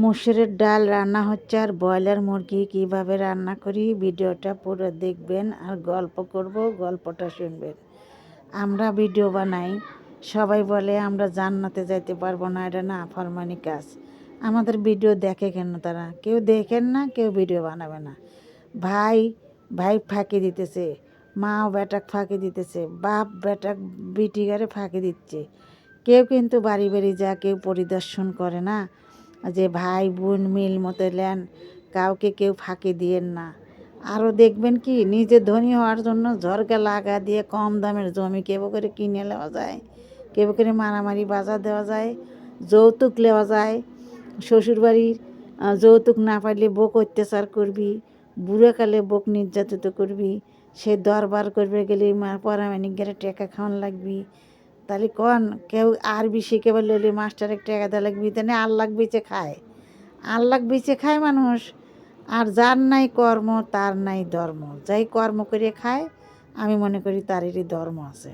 মসুরের ডাল রান্না হচ্ছে আর ব্রয়লার মুরগি কিভাবে রান্না করি ভিডিওটা পুরো দেখবেন আর গল্প করব, গল্পটা শুনবেন। আমরা ভিডিও বানাই, সবাই বলে আমরা জান্নাতে যাইতে পারবো না, এটা না ফরমানি কাজ। আমাদের ভিডিও দেখে কেন তারা? কেউ দেখেন না, কেউ ভিডিও বানাবে না। ভাই ভাই ফাঁকি দিতেছে, মাও বেটাক ফাঁকি দিতেছে, বাপ বেটাক বিটিগারে ফাঁকি দিচ্ছে। কেউ কিন্তু বাড়ি বাড়ি যা কেউ পরিদর্শন করে না যে ভাই বোন মিল মতো নেন, কাউকে কেউ ফাঁকি দিয়েন না। আরও দেখবেন কি নিজে ধনী হওয়ার জন্য ঝরকা লাগা দিয়ে কম দামের জমি কেউ করে কিনে নেওয়া যায়, কেউ করে মারামারি বাজার দেওয়া যায়, যৌতুক নেওয়া যায়। শ্বশুরবাড়ির যৌতুক না পাইলে বউক অত্যাচার করবি, বুড়োকালে বউক নির্যাতিত করবি, সে দরবার করবে গেলে পরামানিক গেলে টেকা খাওয়ান লাগবি। তাহলে কন কেউ আরবি শিখে বললে মাস্টারের টাকা দেওয়া লাগবি, তাহলে আল্লাহ বেঁচে খায়, আল্লাহ বেঁচে খায় মানুষ। আর যার নাই কর্ম তার নাই ধর্ম, যাই কর্ম করে খায় আমি মনে করি তারেরই ধর্ম আছে।